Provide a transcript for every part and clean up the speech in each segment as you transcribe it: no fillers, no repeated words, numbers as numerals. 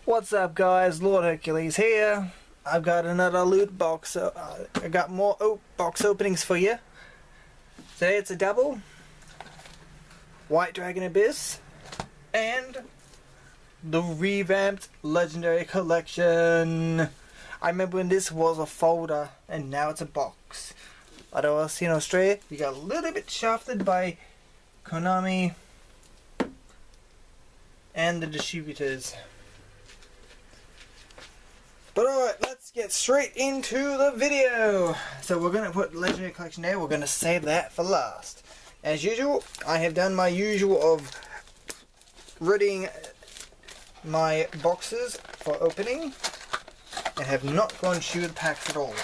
What's up, guys? Lord Hercules here. I've got another loot box. I got more box openings for you. Today it's a double. White Dragon Abyss. And the revamped Legendary Collection. I remember when this was a folder and now it's a box. Like I was in Australia, we got a little bit shafted by Konami and the distributors. But alright, let's get straight into the video. So we're going to put Legendary Collection there. We're going to save that for last. As usual, I have done my usual of ridding my boxes for opening and have not gone through the packs at all.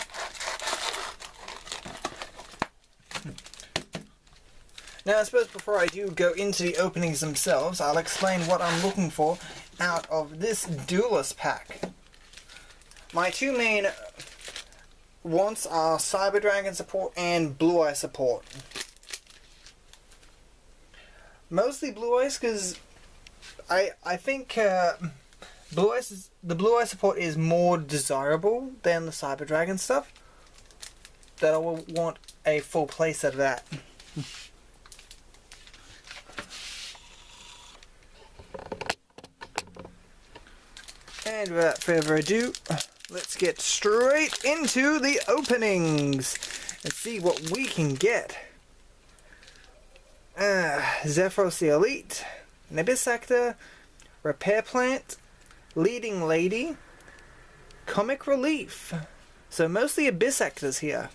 Now I suppose before I do go into the openings themselves, I'll explain what I'm looking for out of this Duelist pack. My two main wants are Cyber Dragon support and Blue Eye support. Mostly Blue Eyes because I think the Blue Eye support is more desirable than the Cyber Dragon stuff. That I will want a full playset of that. And without further ado, let's get straight into the openings and see what we can get. Zephyros the Elite, an Abyss Actor, Repair Plant, Leading Lady, Comic Relief. So mostly Abyss Actors here.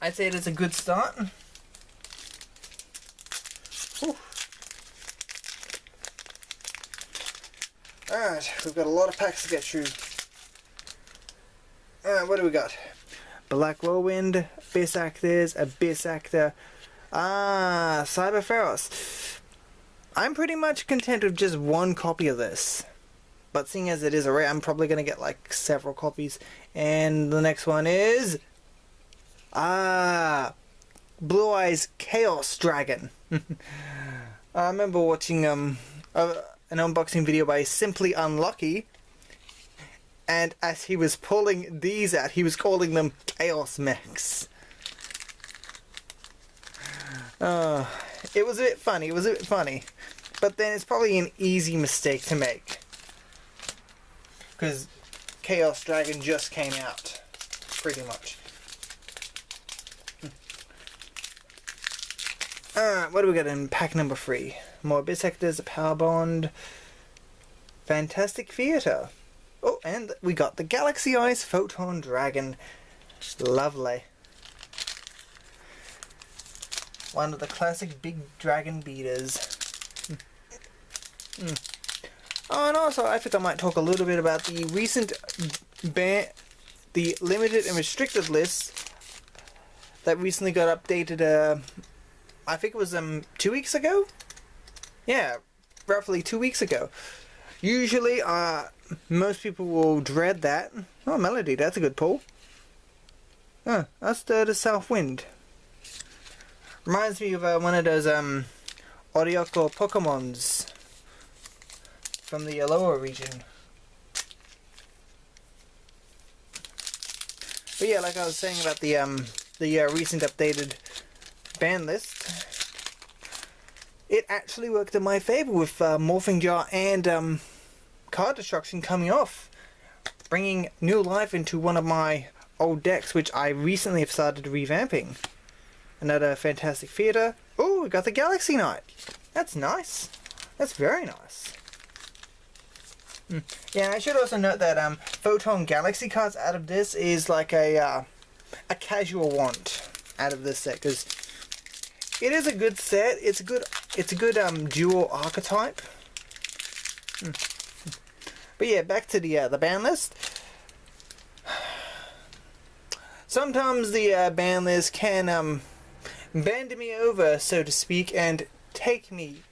I'd say it's a good start. Whew. Alright, we've got a lot of packs to get through. What do we got? Black Whirlwind, Abyss Actors, Abyss Actor, Cyber Pharaohs. I'm pretty much content with just one copy of this. But seeing as it is a rare, I'm probably going to get like several copies. And the next one is... Blue Eyes Chaos Dragon. I remember watching an unboxing video by Simply Unlucky, and as he was pulling these out, he was calling them Chaos Mechs. It was a bit funny, but then it's probably an easy mistake to make, because Chaos Dragon just came out, pretty much. Alright, what do we got in pack number 3? More Abyss Actors, a Power Bond, Fantastic Theatre. Oh, and we got the Galaxy Eyes Photon Dragon. Lovely. One of the classic big dragon beaters. Oh, and also I think I might talk a little bit about the recent the limited and restricted list that recently got updated. I think it was 2 weeks ago? Yeah, roughly 2 weeks ago. Usually, most people will dread that. Oh, Melody, that's a good pull. Oh, that's the South Wind. Reminds me of one of those Orioko Pokemons from the lower region. But yeah, like I was saying about the recent updated ban list, it actually worked in my favor with Morphing Jar and Card Destruction coming off, bringing new life into one of my old decks, which I recently have started revamping. Another Fantastic Theatre. Oh, we got the Galaxy Knight. That's nice. That's very nice. Yeah, I should also note that Photon Galaxy cards out of this is like a casual want out of this set, because it is a good set. It's a good dual archetype. But yeah, back to the ban list. Sometimes the ban list can bend me over, so to speak, and take me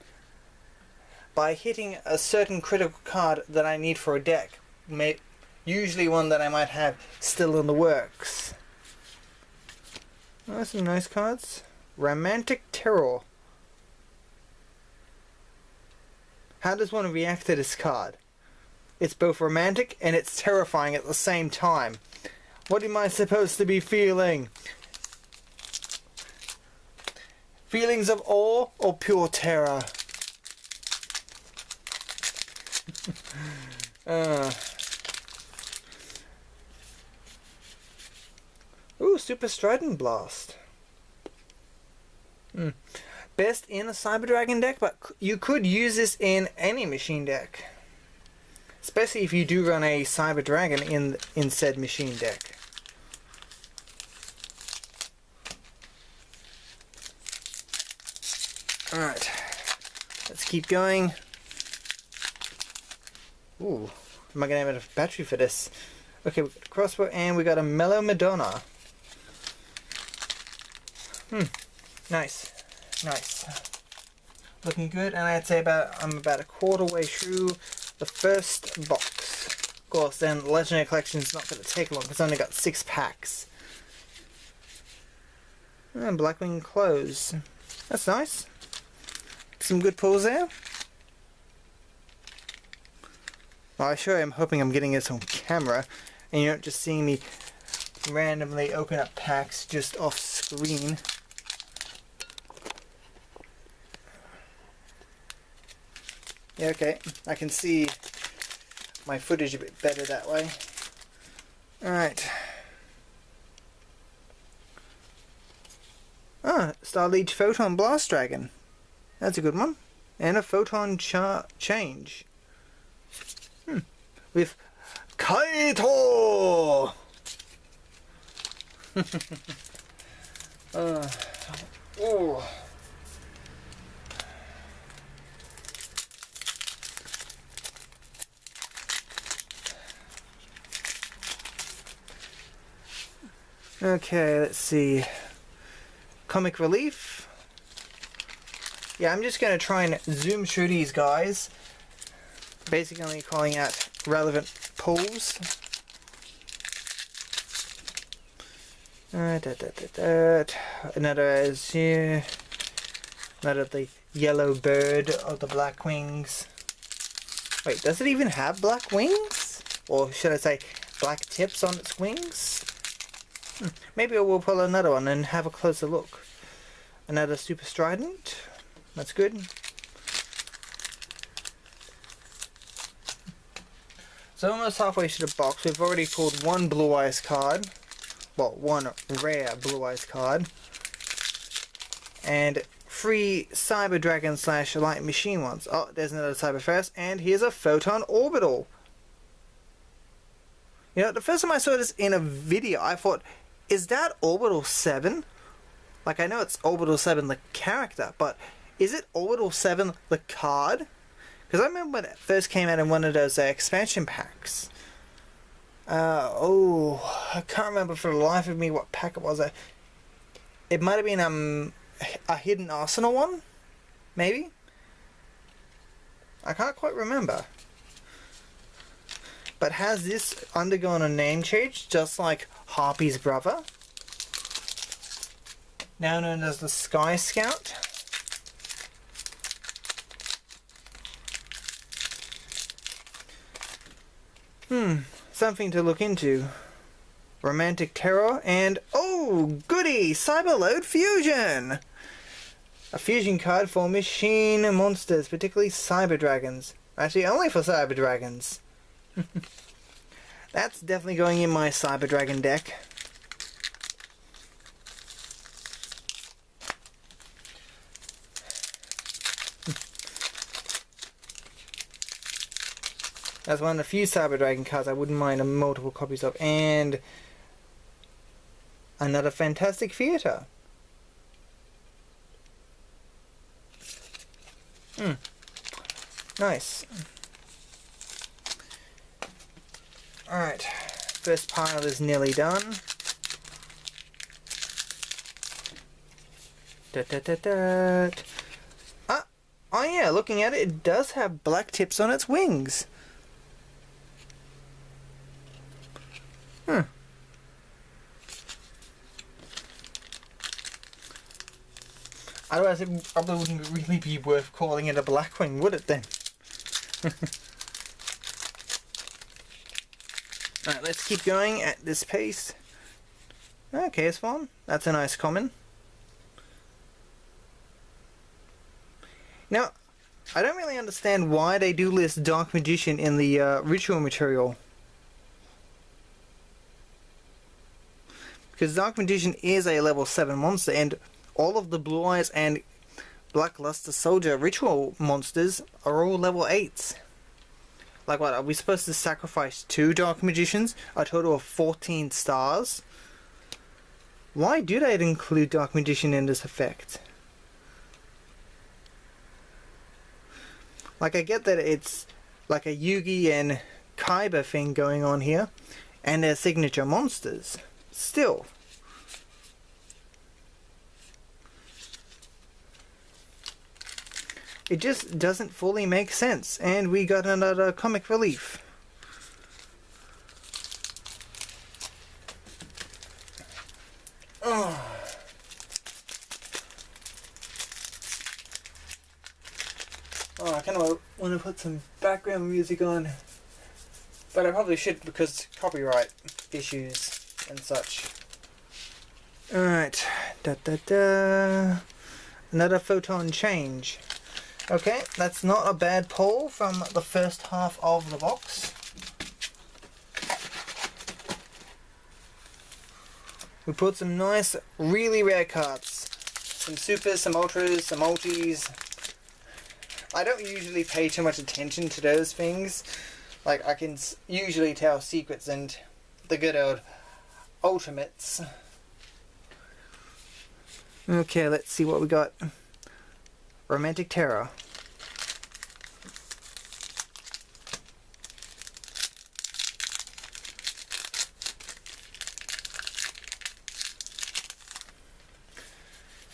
by hitting a certain critical card that I need for a deck. Usually one that I might have still in the works. Oh, some nice cards. Romantic Terror. How does one react to this card? It's both romantic and it's terrifying at the same time. What am I supposed to be feeling? Feelings of awe or pure terror? Ooh, Super Strident Blast. Best in a Cyber Dragon deck, but you could use this in any machine deck. Especially if you do run a Cyber Dragon in said machine deck. Alright, let's keep going. Ooh, am I going to have enough battery for this? Okay, we got a crossbow and we got a Mellow Madonna. Nice, nice. Looking good, and I'd say I'm about a quarter way through the first box. Of course, then the Legendary Collection's not going to take long, it's only got 6 packs. And Blackwing Clothes. That's nice. Some good pulls there. Well, I sure am hoping I'm getting this on camera, and you're not just seeing me randomly open up packs just off screen. Yeah, okay, I can see my footage a bit better that way. Alright. Ah, Starliege Photon Blast Dragon. That's a good one. And a Photon Change. With Kaito! Oh. Okay, let's see. Comic Relief. Yeah, I'm just going to try and zoom through these guys. Basically only calling out relevant pulls. Another is here. Another the yellow bird of the black wings. Wait, does it even have black wings? Or should I say black tips on its wings? Maybe we'll pull another one and have a closer look. Another Super Strident. That's good. So almost halfway through the box, we've already pulled one Blue Eyes card. Well, one rare Blue Eyes card. And 3 Cyber Dragon / Light Machine ones. Oh, there's another Cyber Fast. And here's a Photon Orbital. You know, the first time I saw this in a video, I thought, is that Orbital 7? Like, I know it's Orbital 7 the character, but is it Orbital 7 the card? Because I remember when it first came out in one of those expansion packs. I can't remember for the life of me what pack it was. It might have been a Hidden Arsenal one? Maybe? I can't quite remember. But has this undergone a name change, just like Harpy's brother? Now known as the Sky Scout. Something to look into. Romantic Terror and, oh goody, Cyberload Fusion! A fusion card for machine monsters, particularly Cyber Dragons. Actually, only for Cyber Dragons. That's definitely going in my Cyber Dragon deck. That's one of the few Cyber Dragon cards I wouldn't mind multiple copies of. And another Fantastic Theatre. Nice. Alright, first pile is nearly done. Oh yeah, looking at it, it does have black tips on its wings. Otherwise it probably wouldn't really be worth calling it a Blackwing, would it then? Alright, let's keep going at this pace. Okay, it's fun. That's a nice common. Now, I don't really understand why they do list Dark Magician in the ritual material. Because Dark Magician is a level 7 monster, and all of the Blue Eyes and Blackluster Soldier ritual monsters are all level 8s. Like what, are we supposed to sacrifice 2 Dark Magicians? A total of 14 stars? Why do they include Dark Magician in this effect? Like, I get that it's like a Yugi and Kaiba thing going on here, and their signature monsters. Still. It just doesn't fully make sense, and we got another comic relief. Oh. Oh, I kind of want to put some background music on, but I probably should because copyright issues and such. Alright, another photon change. Okay, that's not a bad pull from the first half of the box. We put some nice, really rare cards. Some supers, some ultras, some multis. I don't usually pay too much attention to those things. Like, I can usually tell secrets and the good old ultimates. Okay, let's see what we got. Romantic Terror.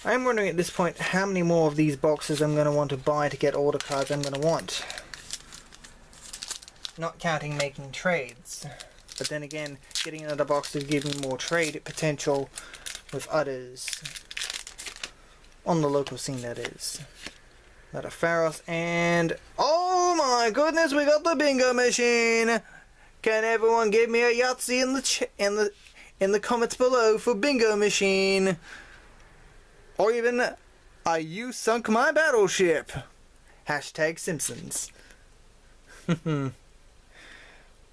I'm wondering at this point how many more of these boxes I'm going to want to buy to get all the cards I'm going to want. Not counting making trades. But then again, getting another box is giving more trade potential with others. On the local scene, that is. Another Pharos, and oh my goodness, we got the bingo machine! Can everyone give me a Yahtzee in the comments below for bingo machine? Or even a "You sunk my battleship." Hashtag Simpsons. Oh,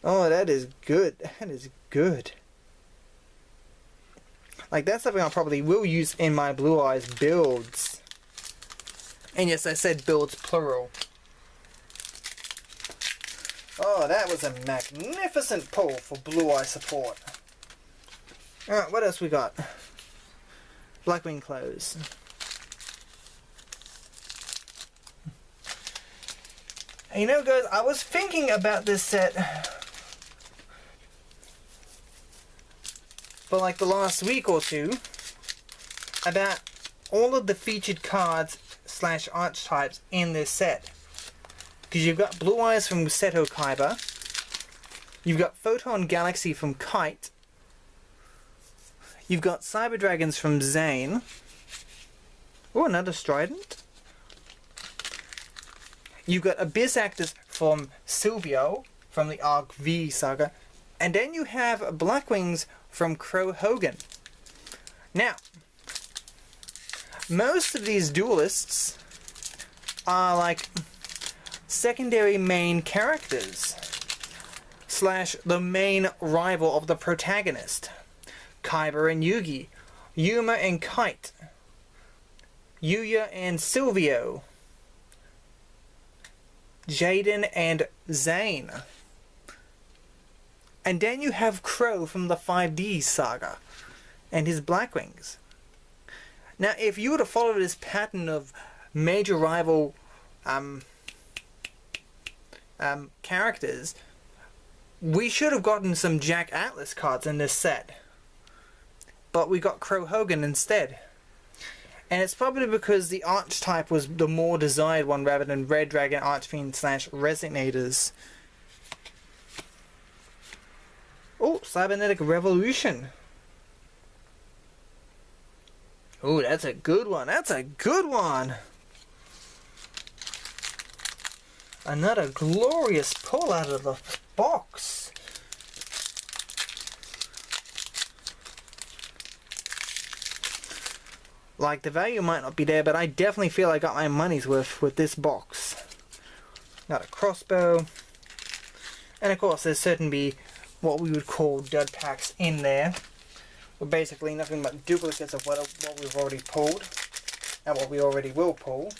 that is good. That is good. Like, that's something I probably will use in my Blue Eyes builds. And yes, I said builds plural. Oh, that was a magnificent pull for Blue Eye support. Alright, what else we got? Blackwing Clothes. And you know, guys, I was thinking about this set for like the last week or two about all of the featured cards slash archetypes in this set. Because you've got Blue Eyes from Seto Kaiba, you've got Photon Galaxy from Kite, you've got Cyber Dragons from Zane. Oh, another Strident. You've got Abyss Actors from Silvio from the Arc V saga. And then you have Blackwings from Crow Hogan. Now, most of these duelists are like secondary main characters slash the main rival of the protagonist. Kaiba and Yugi, Yuma and Kite, Yuya and Silvio, Jaden and Zane. And then you have Crow from the 5D saga and his Blackwings. Now, if you were to follow this pattern of major rival characters, we should have gotten some Jack Atlas cards in this set. But we got Crow Hogan instead. And it's probably because the archetype was the more desired one rather than Red Dragon Archfiend slash Resonators. Oh, Cybernetic Revolution. Oh, that's a good one. That's a good one. Another glorious pull out of the box. Like, the value might not be there, but I definitely feel I got my money's worth with this box. Got a crossbow. And of course, there's certainly what we would call dud packs in there. We're basically nothing but duplicates of what we've already pulled. And what we already will pull.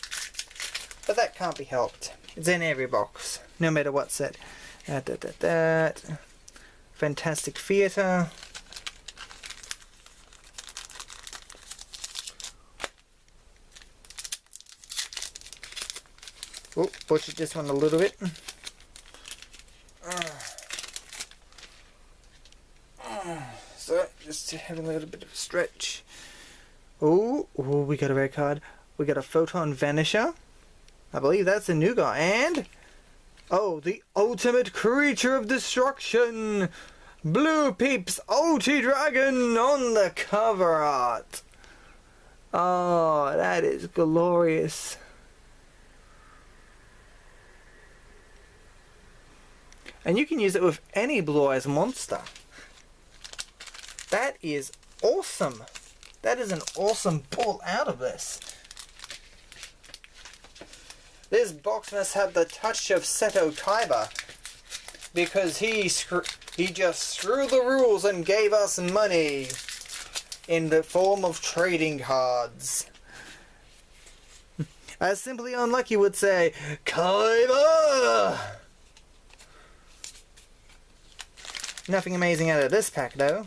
But that can't be helped. It's in every box, no matter what set. Fantastic Theatre. Oh, butchered this one a little bit. So, just having a little bit of a stretch. Oh, we got a rare card. We got a Photon Vanisher. I believe that's a new guy. And, oh, the ultimate creature of destruction! Blue Peeps Ulti Dragon on the cover art. Oh, that is glorious. And you can use it with any Blue Eyes monster. That is awesome. That is an awesome pull out of this. This box must have the touch of Seto Kaiba, because he just screwed the rules and gave us money in the form of trading cards. As Simply Unlucky would say, Kaiba! Nothing amazing out of this pack though.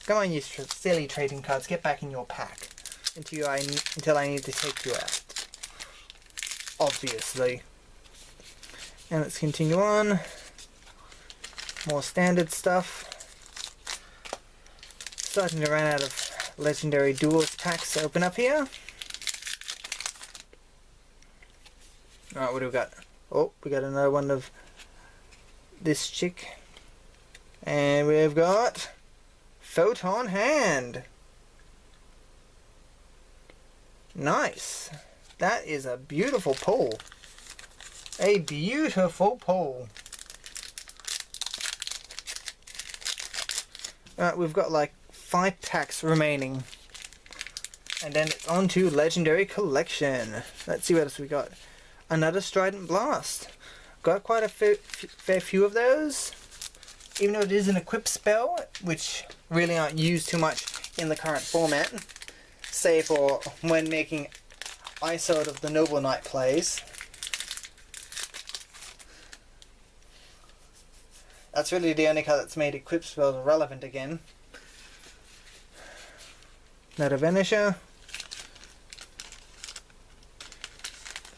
Come on, you silly trading cards, get back in your pack until I need to take you out. Obviously. And let's continue on. More standard stuff. Starting to run out of legendary duelist packs to open up here. Alright, what do we got? Oh, we got another one of this chick. And we've got Photon Hand. Nice. That is a beautiful pull. A beautiful pull. Alright, we've got like 5 packs remaining. And then it's on to Legendary Collection. Let's see what else we got. Another Strident Blast. Got quite a fair few of those. Even though it is an equip spell, which really aren't used too much in the current format. Save for when making ISO out of the Noble Knight plays. That's really the only card that's made equip spells relevant again. Another Vanisher.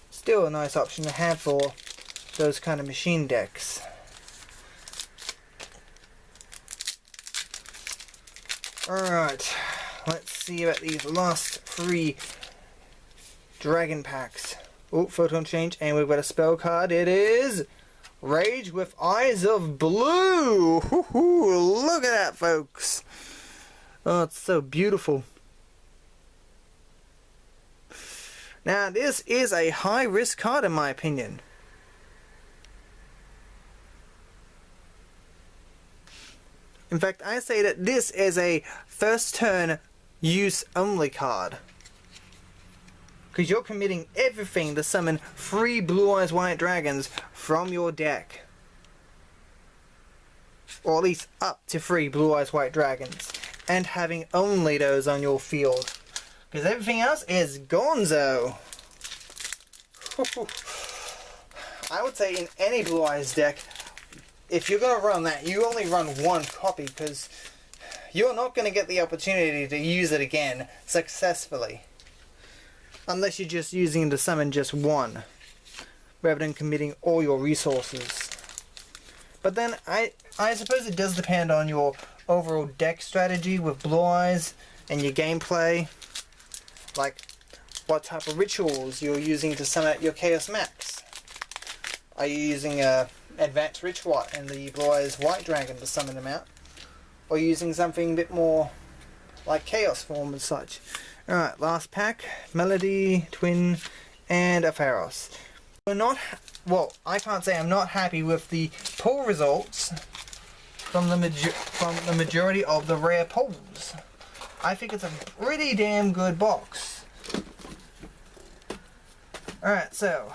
Still a nice option to have for those kind of machine decks. Alright, let's see about these last 3 dragon packs. Oh, photon change, and we've got a spell card. It is Rage with Eyes of Blue. Look at that, folks. Oh, it's so beautiful. Now, this is a high-risk card in my opinion. In fact, I say that this is a first turn use only card. Because you're committing everything to summon 3 Blue Eyes White Dragons from your deck. Or at least up to 3 Blue Eyes White Dragons. And having only those on your field. Because everything else is gonzo. I would say in any Blue Eyes deck, if you're going to run that, you only run 1 copy. Because you're not going to get the opportunity to use it again successfully. Unless you're just using it to summon just 1. Rather than committing all your resources. But then, I suppose it does depend on your overall deck strategy with Blue Eyes and your gameplay. Like, what type of rituals you're using to summon out your Chaos Max. Are you using a Advanced Ritual and the Blue Eyes White Dragon to summon them out? Or using something a bit more like Chaos form and such? Alright, last pack. Melody, Twin, and a Pharos. We're not, well, I can't say I'm not happy with the pull results from the majority of the rare pulls. I think it's a pretty damn good box. Alright, so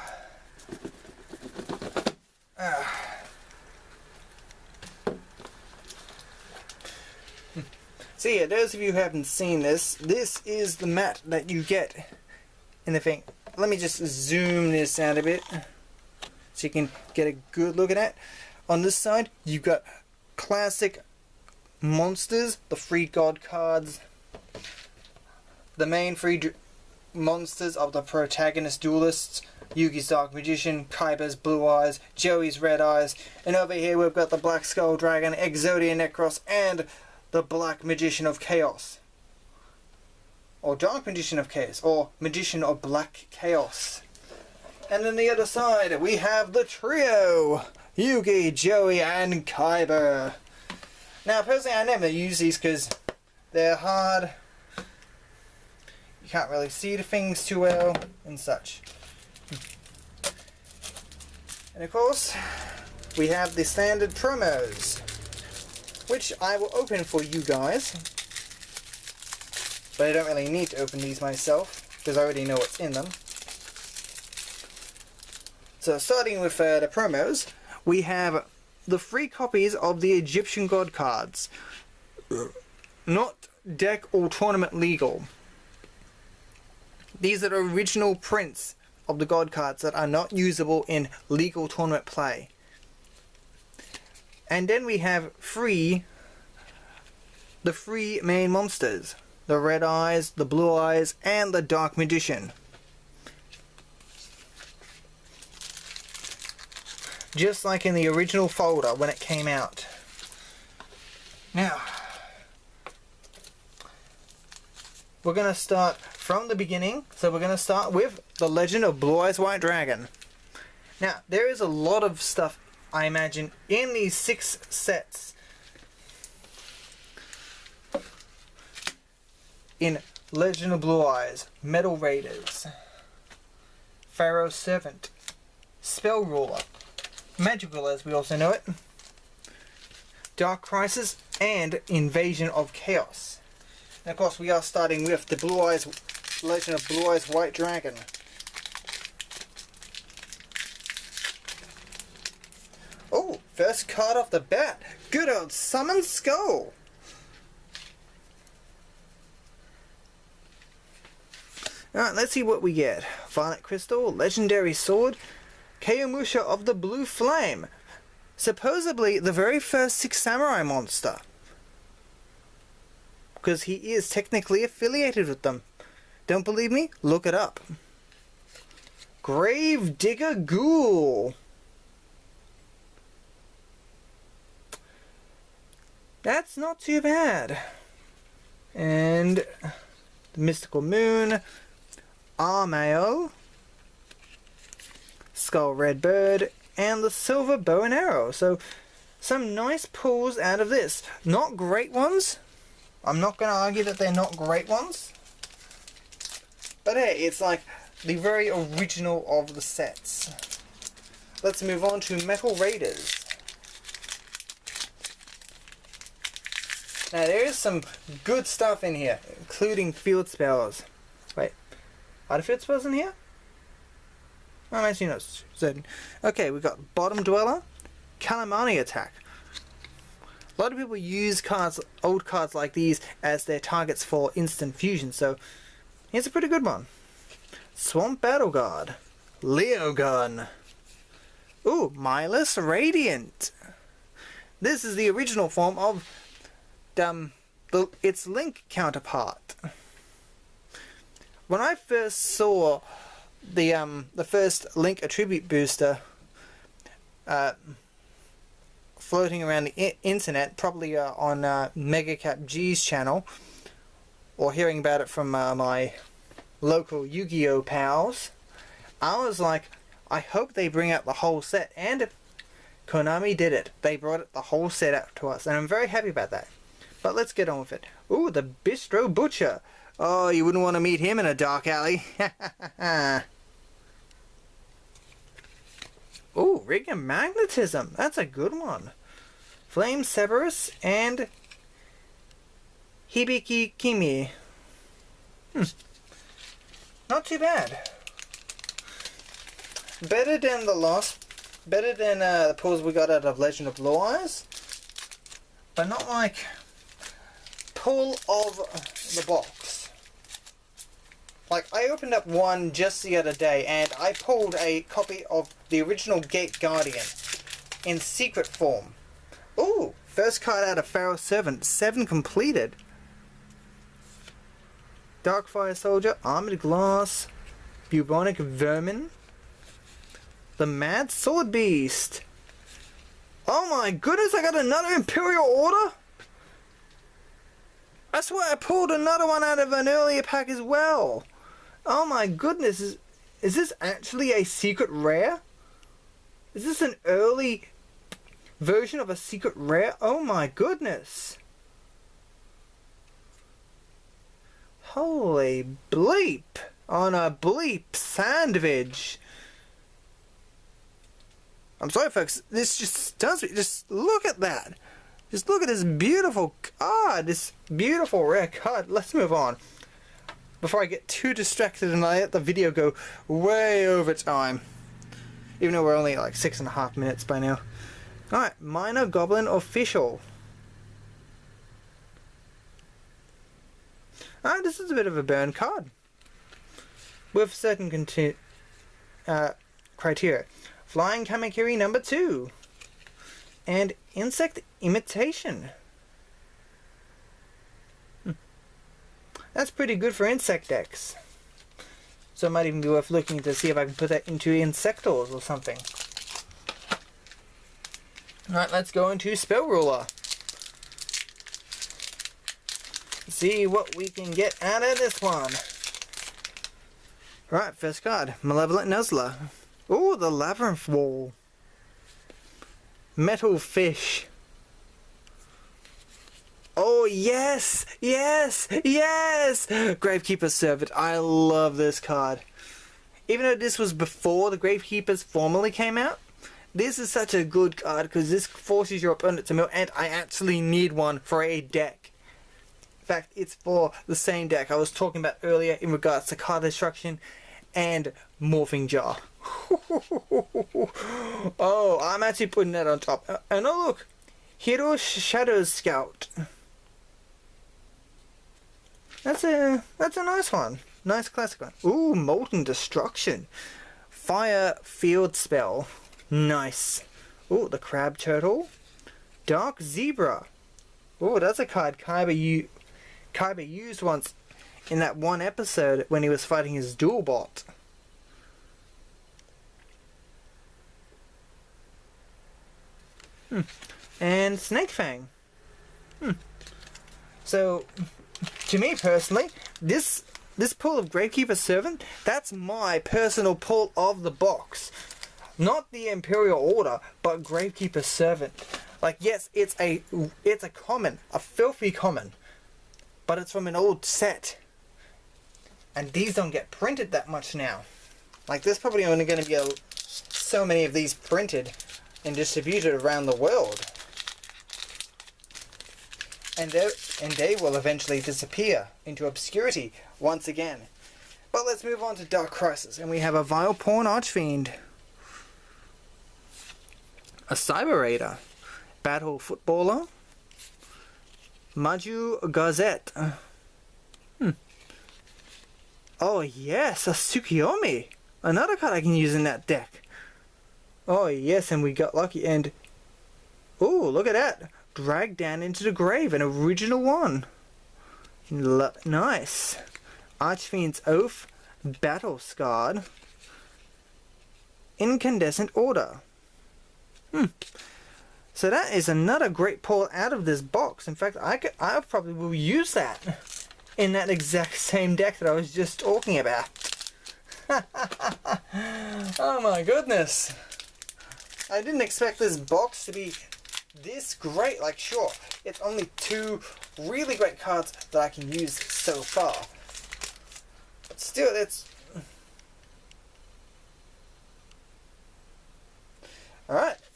so yeah, those of you who haven't seen this, this is the mat that you get in the thing. Let me just zoom this out a bit so you can get a good look at it. On this side, you've got classic monsters, the free god cards, the main free monsters of the protagonist duelists, Yugi's Dark Magician, Kaiba's Blue Eyes, Joey's Red Eyes, and over here we've got the Black Skull Dragon, Exodia Necros, and the Black Magician of Chaos. Or Dark Magician of Chaos, or Magician of Black Chaos. And on the other side we have the trio, Yugi, Joey, and Kaiba. Now personally I never use these because they're hard. You can't really see the things too well and such. And of course, we have the standard promos, which I will open for you guys. But I don't really need to open these myself, because I already know what's in them. So starting with the promos, we have the free copies of the Egyptian God cards. Not deck or tournament legal. These are the original prints of the God cards that are not usable in legal tournament play. And then we have the free main monsters. The Red Eyes, the Blue Eyes, and the Dark Magician. Just like in the original folder when it came out. Now, we're going to start from the beginning. So we're going to start with the Legend of Blue Eyes White Dragon. Now, there is a lot of stuff, I imagine, in these 6 sets. In Legend of Blue Eyes, Metal Raiders, Pharaoh's Servant, Spell Ruler, Magical as we also know it, Dark Crisis, and Invasion of Chaos. And of course we are starting with the Legend of Blue Eyes White Dragon. Oh, first card off the bat, good old Summon Skull. Alright, let's see what we get. Violet Crystal, Legendary Sword, Kayomusha of the Blue Flame. Supposedly the very first 6 Samurai monster. Because he is technically affiliated with them. Don't believe me? Look it up. Grave Digger Ghoul. That's not too bad. And the Mystical Moon, Armail, Skull Red Bird, and the Silver Bow and Arrow. So, some nice pulls out of this. Not great ones. I'm not going to argue that they're not great ones. But hey, it's like the very original of the sets. Let's move on to Metal Raiders. Now there is some good stuff in here, including field spells. Wait, are the field spells in here? I'm actually not certain. Okay, we've got Bottom Dweller, Calamari Attack. A lot of people use old cards like these as their targets for instant fusion, so here's a pretty good one. Swamp Battle Guard, Leo Gun. Ooh, Milus Radiant. This is the original form of its Link counterpart. When I first saw the first Link attribute booster floating around the internet, probably on Megacap G's channel, or hearing about it from my local Yu-Gi-Oh pals, I was like, I hope they bring out the whole set, and Konami did it. They brought it the whole set out to us, and I'm very happy about that. But let's get on with it. Ooh, the Bistro Butcher. Oh, you wouldn't want to meet him in a dark alley. Rigor Magnetism. That's a good one. Flame Cerberus and Hibiki Kimi. Not too bad. Better than the pulls we got out of Legend of Blue Eyes, but not like pull of the box. Like, I opened up one just the other day and I pulled a copy of the original Gate Guardian in secret form. Ooh, first card out of Pharaoh Servant, 7 completed. Darkfire Soldier, Armored Glass, Bubonic Vermin, the Mad Sword Beast. Oh my goodness, I got another Imperial Order? I swear I pulled another one out of an earlier pack as well. Oh my goodness, is this actually a secret rare? Is this an early version of a secret rare? Oh my goodness. Holy bleep on a bleep sandwich. I'm sorry folks, this just stuns me. Just look at that. Just look at this beautiful card, this beautiful rare card. Let's move on before I get too distracted and I let the video go way over time. Even though we're only like 6.5 minutes by now. Alright, Minor Goblin Official. Alright, this is a bit of a burn card. With certain criteria. Flying Kamakiri number 2. And Insect Imitation. That's pretty good for insect decks. So it might even be worth looking to see if I can put that into Insectors or something. Alright, let's go into Spell Ruler. See what we can get out of this one. Right, first card. Malevolent Nuzzler. Ooh, the Labyrinth Wall. Metal Fish. Oh, yes! Yes! Yes! Gravekeeper's Servant. I love this card. Even though this was before the Gravekeepers formally came out, this is such a good card because this forces your opponent to mill, and I actually need one for a deck. In fact, it's for the same deck I was talking about earlier in regards to card destruction and Morphing Jar. Oh, I'm actually putting that on top. And oh look, Hero Shadow Scout. That's a nice one. Nice classic one. Ooh, Molten Destruction. Fire Field Spell. Nice. Ooh, the Crab Turtle. Dark Zebra. Ooh, that's a card Kaiba used once in that one episode when he was fighting his dual bot. And Snake Fang. So, to me personally, this pull of Gravekeeper's Servant, that's my personal pull of the box. Not the Imperial Order, but Gravekeeper's Servant. Like, yes, it's a common, a filthy common, but it's from an old set. And these don't get printed that much now. Like, there's probably only going to be so many of these printed and distributed around the world. And they will eventually disappear into obscurity once again. But let's move on to Dark Crisis, and we have a Vile Porn Archfiend, a Cyber Raider, Battle Footballer, Maju Gazette. Oh yes, a Tsukiyomi! Another card I can use in that deck. Oh yes, and we got lucky, and ooh, look at that! Dragged Down into the Grave, an original one. Nice. Archfiend's Oath, Battle Scarred, Incandescent Order. So that is another great pull out of this box. In fact, I probably will use that in that exact same deck that I was just talking about. Oh my goodness. I didn't expect this box to be this great. Like, sure, it's only 2 really great cards that I can use so far. But still, it's...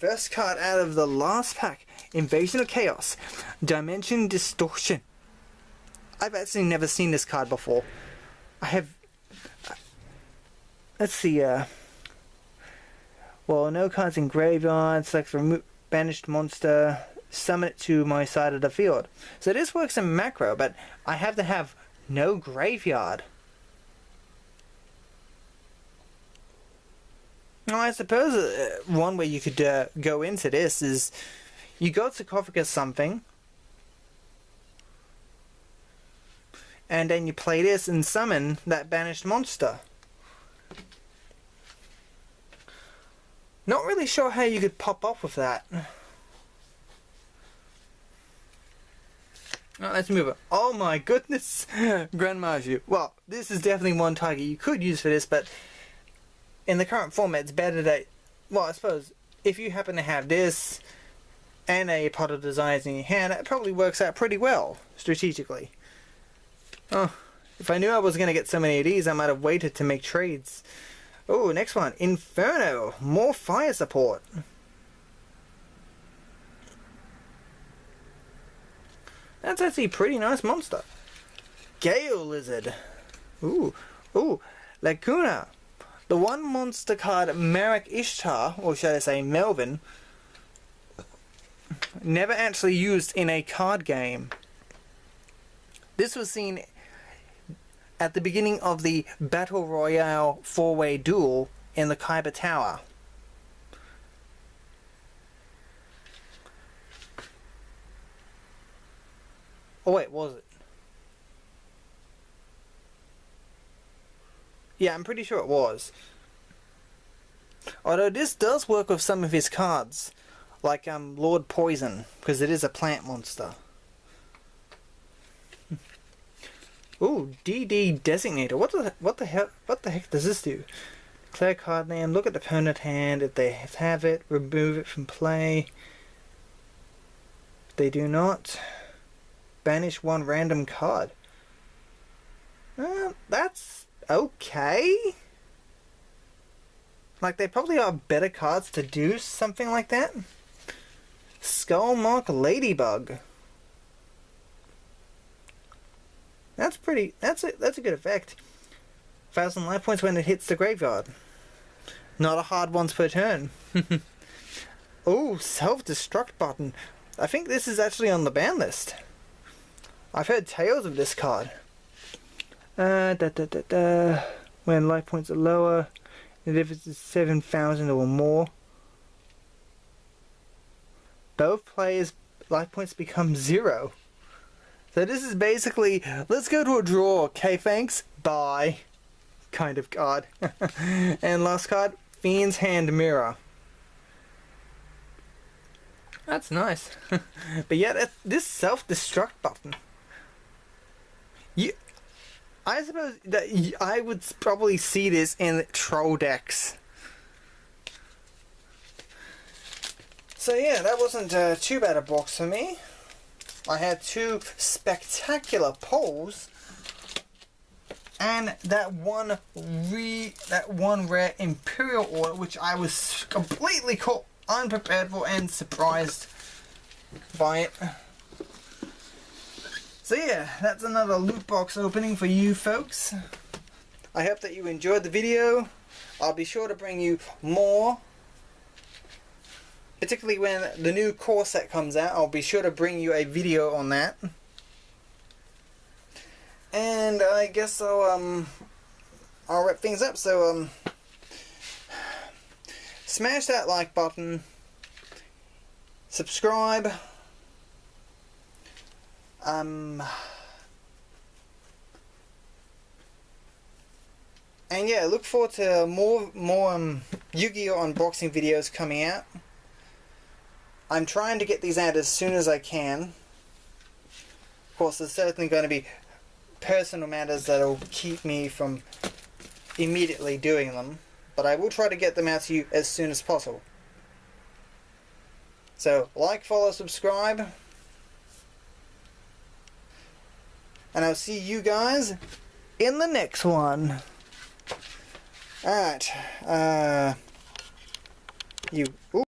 First card out of the last pack, Invasion of Chaos, Dimension Distortion. I've actually never seen this card before. I have... Let's see, well, no cards in graveyard, select remove banished monster, summon it to my side of the field. So this works in macro, but I have to have no graveyard. Now, I suppose one way you could go into this is you go to Sarcophagus something, and then you play this and summon that banished monster. Not really sure how you could pop up with that. Right, let's move on. Oh my goodness! Grand Marju. Well, this is definitely one target you could use for this, but in the current format, it's better that... Well, I suppose, if you happen to have this and a Pot of Desires in your hand, it probably works out pretty well, strategically. Oh, if I knew I was going to get so many of these, I might have waited to make trades. Oh, next one. Inferno. More fire support. That's actually a pretty nice monster. Gale Lizard. Ooh. Ooh. Lacuna. The one monster card Merrick Ishtar, or should I say Melvin, never actually used in a card game. This was seen at the beginning of the Battle Royale 4-way duel in the Kyber Tower. Oh wait, was it? Yeah, I'm pretty sure it was. Although this does work with some of his cards, like Lord Poison, because it is a plant monster. Ooh, DD Designator. What the heck does this do? Declare card name. Look at the opponent hand. If they have it, remove it from play. If they do not, banish one random card. That's okay. Like, they probably are better cards to do something like that. Skullmark Ladybug. That's pretty. That's a good effect. 1,000 life points when it hits the graveyard. Not a hard once per turn. Oh, self-destruct button. I think this is actually on the ban list. I've heard tales of this card. When life points are lower, and if it's 7,000 or more, both players' life points become 0. So this is basically, let's go to a draw, okay, thanks, bye, kind of card. And last card, Fiend's Hand Mirror. That's nice. But yeah, this self-destruct button. I suppose that I would probably see this in troll decks. So yeah, that wasn't too bad a box for me. I had 2 spectacular pulls and that one rare Imperial Order, which I was completely caught unprepared for and surprised by it. So yeah, that's another loot box opening for you folks. I hope that you enjoyed the video. I'll be sure to bring you more. Particularly when the new core set comes out, I'll be sure to bring you a video on that. And I guess I'll wrap things up. So smash that like button, subscribe, and yeah, look forward to more Yu-Gi-Oh unboxing videos coming out. I'm trying to get these out as soon as I can. Of course, there's certainly going to be personal matters that'll keep me from immediately doing them, but I will try to get them out to you as soon as possible. So, like, follow, subscribe, and I'll see you guys in the next one. Alright, ooh.